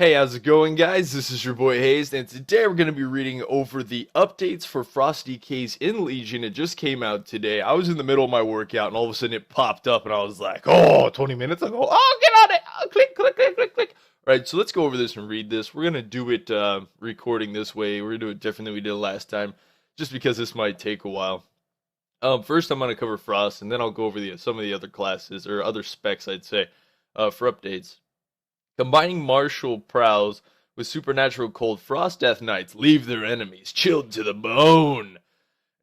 Hey, how's it going, guys? This is your boy Hazzed, and today we're going to be reading over the updates for Frost DKs in Legion. It just came out today. I was in the middle of my workout, and all of a sudden it popped up, and I was like, oh, 20 minutes? I go, oh, get on it! Click, click, click, click, click. All right, so let's go over this and read this. We're going to do it recording this way. We're going to do it different than we did last time, just because this might take a while. First, I'm going to cover Frost, and then I'll go over some of the other classes, or other specs, I'd say, for updates. Combining martial prowls with supernatural cold, Frost Death Knights leave their enemies chilled to the bone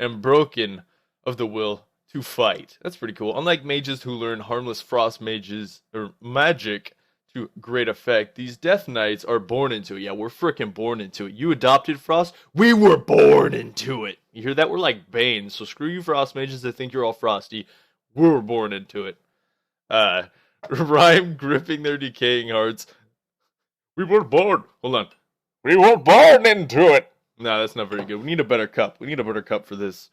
and broken of the will to fight. That's pretty cool. Unlike mages who learn harmless frost mages or magic to great effect, these Death Knights are born into it. Yeah, we're freaking born into it. You adopted Frost? We were born into it. You hear that? We're like Bane. So screw you frost mages that think you're all frosty. We were born into it. Rhyme gripping their decaying hearts. We were born. Hold on. We were born into it. No, that's not very good. We need a better cup. We need a better cup for this.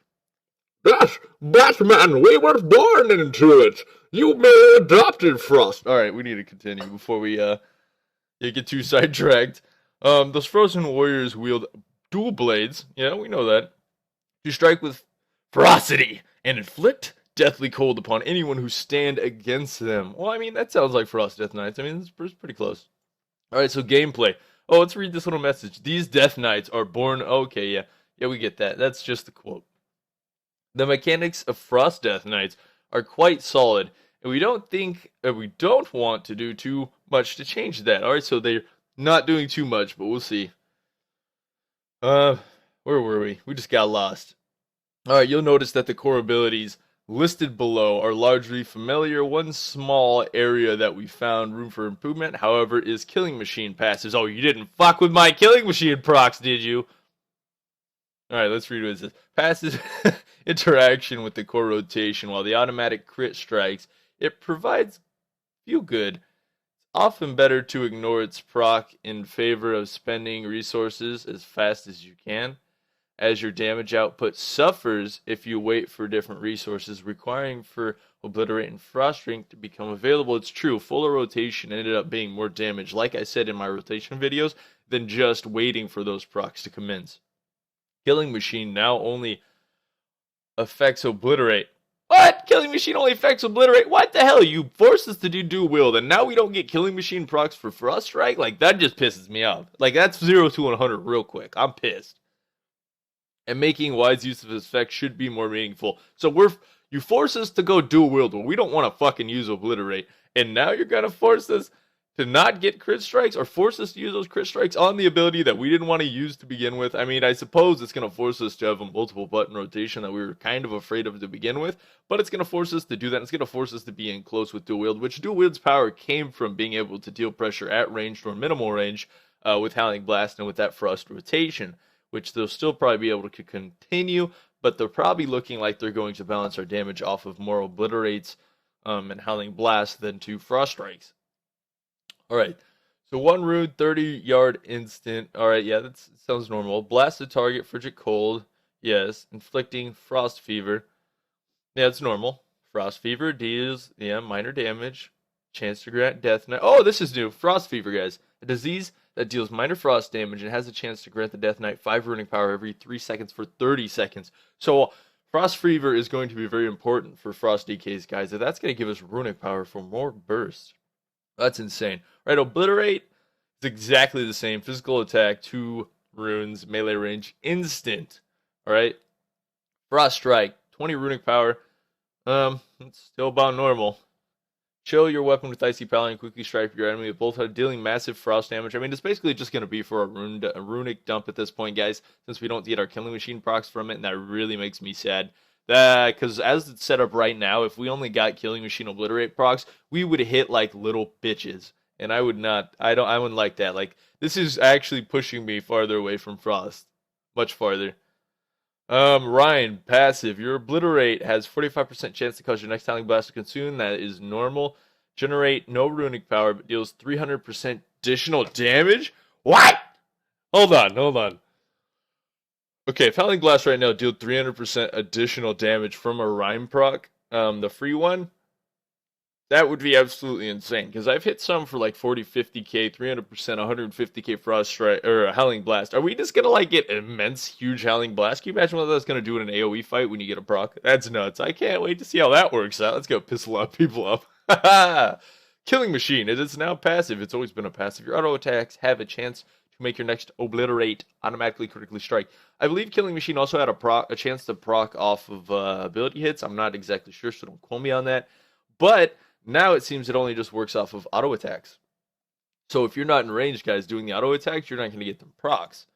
Yes, Batman, we were born into it. You may adopted Frost. All right, we need to continue before we get too sidetracked. Those frozen warriors wield dual blades. Yeah, we know that. To strike with ferocity and inflict deathly cold upon anyone who stand against them. Well, I mean, that sounds like Frost Death Knights. I mean, it's pretty close. Alright, so gameplay. Oh, let's read this little message. These Death Knights are born... Okay, yeah. Yeah, we get that. That's just the quote. The mechanics of Frost Death Knights are quite solid, and we don't want to do too much to change that. Alright, so they're not doing too much, but we'll see. Where were we? We just got lost. Alright, you'll notice that the core abilities listed below are largely familiar. One small area that we found room for improvement, however, is Killing Machine passes. Oh, you didn't fuck with my Killing Machine procs, did you? Alright, let's read what it says. Passes interaction with the core rotation, while the automatic crit strikes. It provides feel good. It's often better to ignore its proc in favor of spending resources as fast as you can, as your damage output suffers if you wait for different resources, requiring for Obliterate and Frost Drink to become available. It's true, fuller rotation ended up being more damage, like I said in my rotation videos, than just waiting for those procs to commence. Killing Machine now only affects Obliterate. What? Killing Machine only affects Obliterate? What the hell? You forced us to do dual wield, and now we don't get Killing Machine procs for Frost Strike? Like, that just pisses me off. Like, that's 0 to 100 real quick. I'm pissed. And making wise use of his effect should be more meaningful. So you force us to go dual wield, but we don't want to fucking use Obliterate. And now you're gonna force us to not get crit strikes, or force us to use those crit strikes on the ability that we didn't want to use to begin with. I mean, I suppose it's gonna force us to have a multiple button rotation that we were kind of afraid of to begin with, but it's gonna force us to do that. It's gonna force us to be in close with dual wield, which dual wield's power came from being able to deal pressure at range or minimal range with Howling Blast and with that Frost rotation, which they'll still probably be able to continue, but they're probably looking like they're going to balance our damage off of more Obliterates and Howling Blast than 2 Frost Strikes. Alright, so 1 rune, 30-yard instant. Alright, yeah, that sounds normal. Blast the target, frigid cold. Yes, inflicting Frost Fever. Yeah, it's normal. Frost Fever deals, minor damage. Chance to grant Death Knight. Oh, this is new. Frost Fever, guys. A disease that deals minor frost damage and has a chance to grant the Death Knight 5 runing power every 3 seconds for 30 seconds. So, Frost Fever is going to be very important for Frost DKs, guys. And that's going to give us runic power for more bursts. That's insane. Right, Obliterate is exactly the same. Physical attack, 2 runes, melee range, instant. Alright. Frost Strike, 20 runic power. It's still about normal. Chill your weapon with Icy Paladin and quickly strike your enemy with both head, dealing massive frost damage. I mean, it's basically just going to be for a runic dump at this point, guys, since we don't get our Killing Machine procs from it, and that really makes me sad. Because as it's set up right now, if we only got Killing Machine Obliterate procs, we would hit like little bitches. And I wouldn't like that. Like, this is actually pushing me farther away from Frost. Much farther. Ryan, passive. Your Obliterate has 45% chance to cause your next Howling Blast to consume. That is normal. Generate no runic power, but deals 300% additional damage? What? Hold on. Okay, if Howling Blast right now deal 300% additional damage from a Rhyme proc, the free one, That would be absolutely insane because I've hit some for like 40, 50k, 300%, 150k frost strike or a howling blast. Are we just gonna like get immense, huge howling blast? Can you imagine what that's gonna do in an AOE fight when you get a proc? That's nuts. I can't wait to see how that works out. Let's go piss a lot of people up. Killing Machine. It is now passive. It's always been a passive. Your auto attacks have a chance to make your next obliterate automatically critically strike. I believe Killing Machine also had a chance to proc off of ability hits. I'm not exactly sure, so don't quote me on that. But now it seems it only just works off of auto attacks. So if you're not in range, guys, doing the auto attacks, you're not going to get them procs.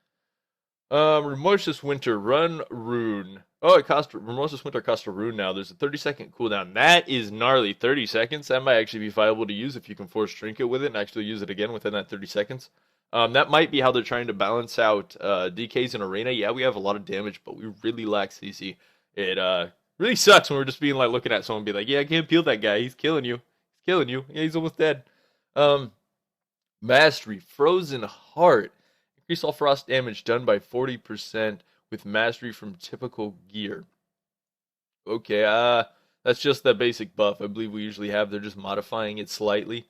Remorseless Winter, run rune. Oh, it cost Remorseless Winter costs a rune now. There's a 30-second cooldown. That is gnarly. 30 seconds. That might actually be viable to use if you can force Trinket with it and actually use it again within that 30 seconds. That might be how they're trying to balance out DKs in Arena. Yeah, we have a lot of damage, but we really lack CC. It really sucks when we're just being like looking at someone and be like, yeah, I can't peel that guy. He's killing you. He's killing you. Yeah, he's almost dead. Mastery, Frozen Heart. Increase all frost damage done by 40% with mastery from typical gear. Okay, that's just that basic buff I believe we usually have. They're just modifying it slightly.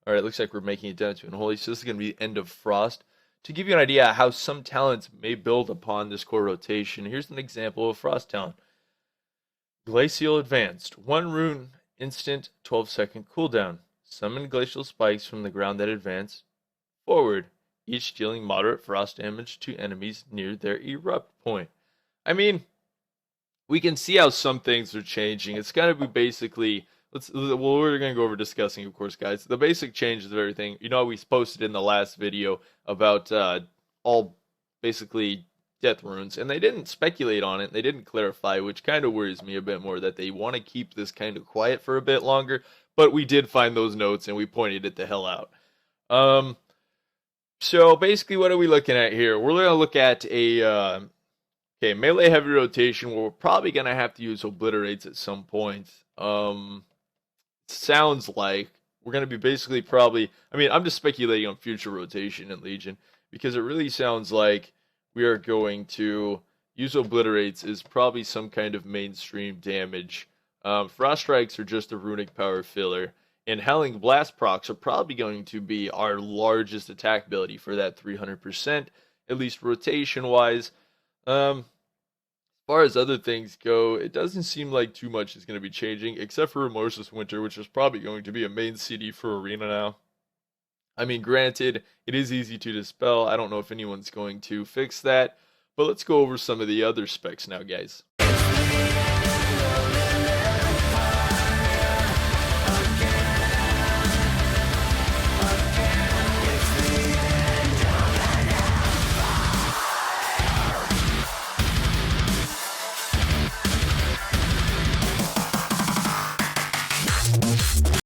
Alright, looks like we're making it down to unholy. So this is going to be End of Frost. To give you an idea how some talents may build upon this core rotation, here's an example of Frost talent. Glacial Advanced. 1 rune, instant, 12-second cooldown. Summon glacial spikes from the ground that advance forward, each dealing moderate frost damage to enemies near their erupt point. I mean, we can see how some things are changing. It's going to be basically, we're going to go over discussing, of course, guys. The basic changes of everything. You know, we posted in the last video about all basically death runes, and they didn't speculate on it. They didn't clarify, which kind of worries me a bit more that they want to keep this kind of quiet for a bit longer. But we did find those notes, and we pointed it the hell out. So basically, what are we looking at here? We're going to look at a melee heavy rotation where we're probably going to have to use obliterates at some point. Sounds like we're going to be basically probably, I mean, I'm just speculating on future rotation in Legion because it really sounds like we are going to use obliterates as probably some kind of mainstream damage. Frost strikes are just a runic power filler. And Howling Blast procs are probably going to be our largest attack ability for that 300%, at least rotation-wise. As far as other things go, it doesn't seem like too much is going to be changing, except for Remorseless Winter, which is probably going to be a main CD for Arena now. I mean, granted, it is easy to dispel. I don't know if anyone's going to fix that, but let's go over some of the other specs now, guys.